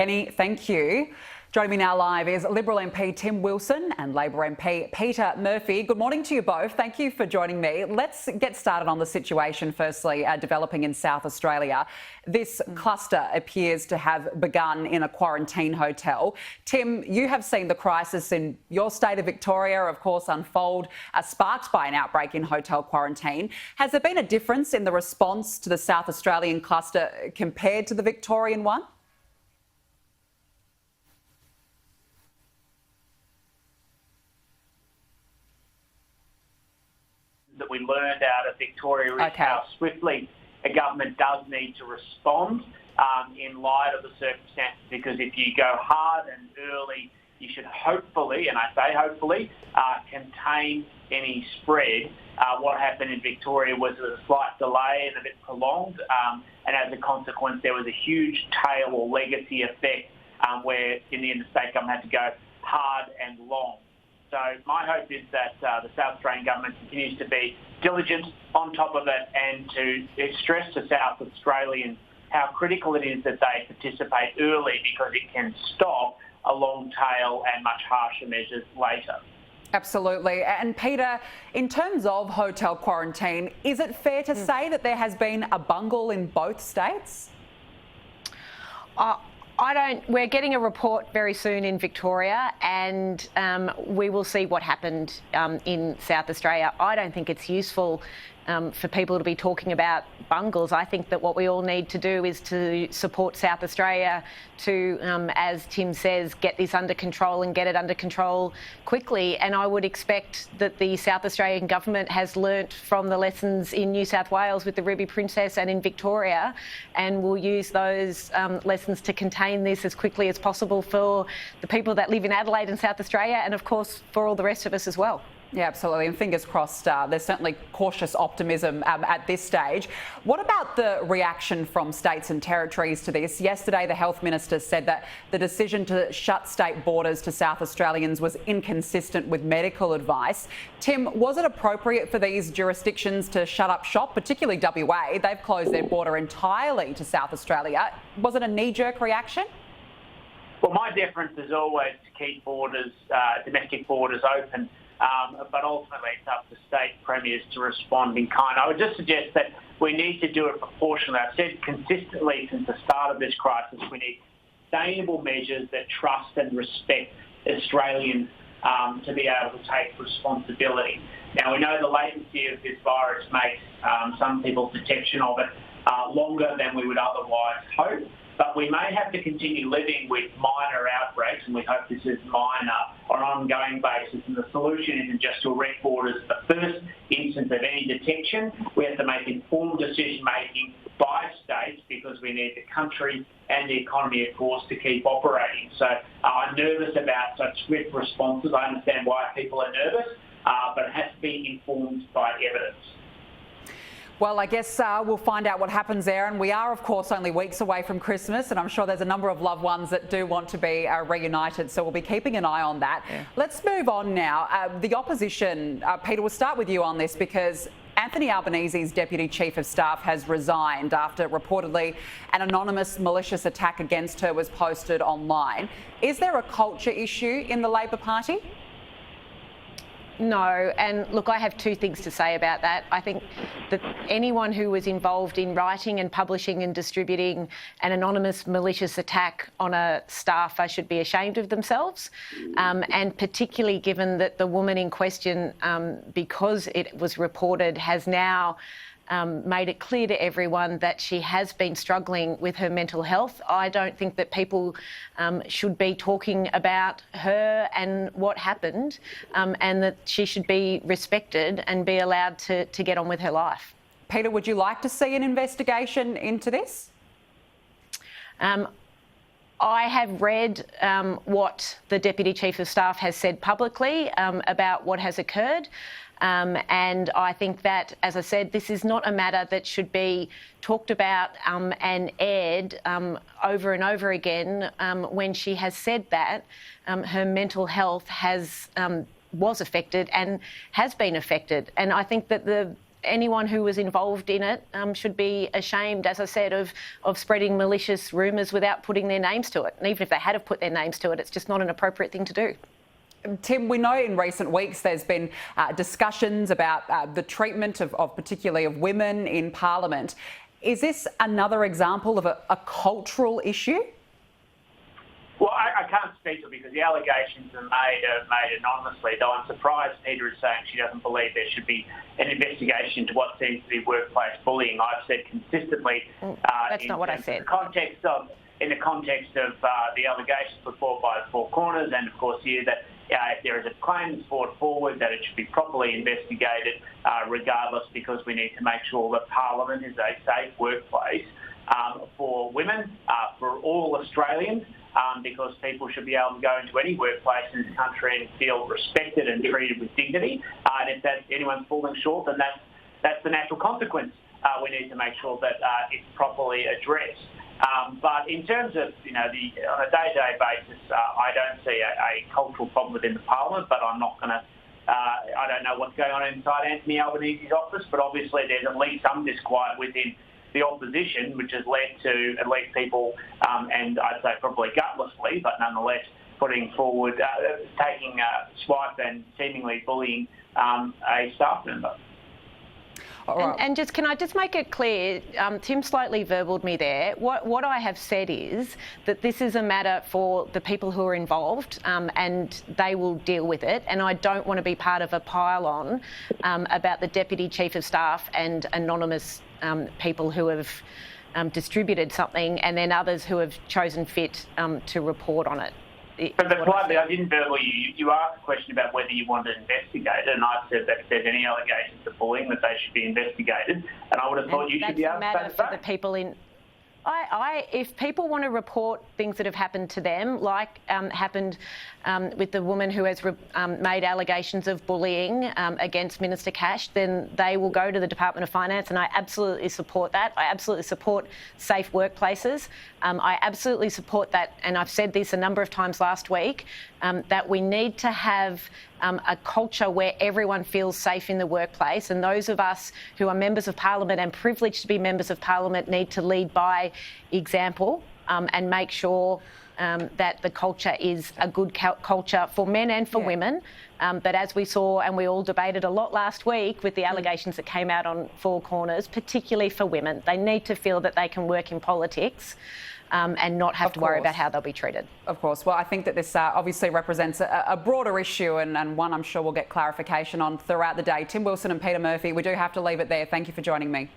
Thank you. Joining me now live is Liberal MP Tim Wilson and Labor MP Peta Murphy. Good morning to you both. Thank you for joining me. Let's get started on the situation, firstly, developing in South Australia. This cluster appears to have begun in a quarantine hotel. Tim, you have seen the crisis in your state of Victoria, of course, unfold, sparked by an outbreak in hotel quarantine. Has there been a difference in the response to the South Australian cluster compared to the Victorian one? That we learned out of Victoria is how swiftly a government does need to respond in light of the circumstances, because if you go hard and early, you should hopefully, and I say hopefully, contain any spread. What happened in Victoria was a slight delay and a bit prolonged, and as a consequence there was a huge tail or legacy effect where in the end the state government had to go hard and long. So my hope is that the South Australian government continues to be diligent, on top of it, and to stress to South Australians how critical it is that they participate early, because it can stop a long tail and much harsher measures later. Absolutely. And Peter, in terms of hotel quarantine, is it fair to say that there has been a bungle in both states? We're getting a report very soon in Victoria, and we will see what happened in South Australia. I don't think it's useful for people to be talking about bungles. I think that what we all need to do is to support South Australia to, as Tim says, get this under control and get it under control quickly. And I would expect that the South Australian government has learnt from the lessons in New South Wales with the Ruby Princess and in Victoria, and will use those lessons to contain this as quickly as possible for the people that live in Adelaide and South Australia, and of course for all the rest of us as well. Yeah, absolutely. And fingers crossed, there's certainly cautious optimism at this stage. What about the reaction from states and territories to this? Yesterday, the Health Minister said that the decision to shut state borders to South Australians was inconsistent with medical advice. Tim, was it appropriate for these jurisdictions to shut up shop, particularly WA? They've closed their border entirely to South Australia. Was it a knee-jerk reaction? Well, my deference is always to keep borders, domestic borders open. But ultimately it's up to state premiers to respond in kind. I would just suggest that we need to do it proportionally. I've said consistently since the start of this crisis, we need sustainable measures that trust and respect Australians to be able to take responsibility. Now, we know the latency of this virus makes some people's detection of it longer than we would otherwise hope. But we may have to continue living with minor outbreaks, and we hope this is minor, on an ongoing basis. And the solution isn't just to erect borders at the first instance of any detection. We have to make informed decision-making by states, because we need the country and the economy, of course, to keep operating. So I'm nervous about such swift responses. I understand why people are nervous, but it has to be informed by evidence. Well, I guess we'll find out what happens there. And we are, of course, only weeks away from Christmas, and I'm sure there's a number of loved ones that do want to be reunited. So we'll be keeping an eye on that. Yeah. Let's move on now. The opposition, Peter, we'll start with you on this, because Anthony Albanese's Deputy Chief of Staff has resigned after reportedly an anonymous malicious attack against her was posted online. Is there a culture issue in the Labor Party? No, and look, I have two things to say about that. I think that anyone who was involved in writing and publishing and distributing an anonymous malicious attack on a staffer should be ashamed of themselves, and particularly given that the woman in question, because it was reported, has now made it clear to everyone that she has been struggling with her mental health. I don't think that people should be talking about her and what happened, and that she should be respected and be allowed to get on with her life. Peter, would you like to see an investigation into this? I have read what the Deputy Chief of Staff has said publicly about what has occurred. And I think that, as I said, this is not a matter that should be talked about and aired over and over again. When she has said that, her mental health was affected and has been affected. And I think that the anyone who was involved in it should be ashamed, as I said, of spreading malicious rumours without putting their names to it. And even if they had have put their names to it, it's just not an appropriate thing to do. Tim, we know in recent weeks there's been discussions about the treatment of particularly of women in Parliament. Is this another example of a cultural issue? Well, I can't speak to it because the allegations are made anonymously, though I'm surprised Peta is saying she doesn't believe there should be an investigation into what seems to be workplace bullying. I've said consistently... That's not what I said. In the context of the allegations put forward by the Four Corners, and of course here that if there is a claim that's brought forward, that it should be properly investigated regardless, because we need to make sure that Parliament is a safe workplace for women, for all Australians, because people should be able to go into any workplace in this country and feel respected and treated with dignity. And if anyone's falling short, then that's the natural consequence. We need to make sure that it's properly addressed. But in terms of, on a day-to-day basis, I don't see a cultural problem within the Parliament, but I'm not going to, I don't know what's going on inside Anthony Albanese's office, but obviously there's at least some disquiet within the opposition, which has led to at least people, and I'd say probably gutlessly, but nonetheless putting forward, taking a swipe and seemingly bullying a staff member. And can I just make it clear, Tim slightly verbaled me there. What I have said is that this is a matter for the people who are involved, and they will deal with it. And I don't want to be part of a pile-on about the Deputy Chief of Staff and anonymous people who have distributed something, and then others who have chosen fit to report on it. But politely, I didn't verbally. You asked a question about whether you wanted to investigate it, and I said that if there's any allegations of bullying, that they should be investigated. And I would have thought you should be able to say the same. The people in. If people want to report things that have happened to them, like happened with the woman who has made allegations of bullying against Minister Cash, then they will go to the Department of Finance, and I absolutely support that. I absolutely support safe workplaces. I absolutely support that, and I've said this a number of times last week, that we need to have a culture where everyone feels safe in the workplace, and those of us who are members of Parliament and privileged to be members of Parliament need to lead by example and make sure that the culture is a good culture for men and for women. But as we saw, and we all debated a lot last week with the allegations that came out on Four Corners, particularly for women, they need to feel that they can work in politics and not have to worry about how they'll be treated. Of course. Well, I think that this obviously represents a broader issue, and one I'm sure we'll get clarification on throughout the day. Tim Wilson and Peta Murphy, we do have to leave it there. Thank you for joining me.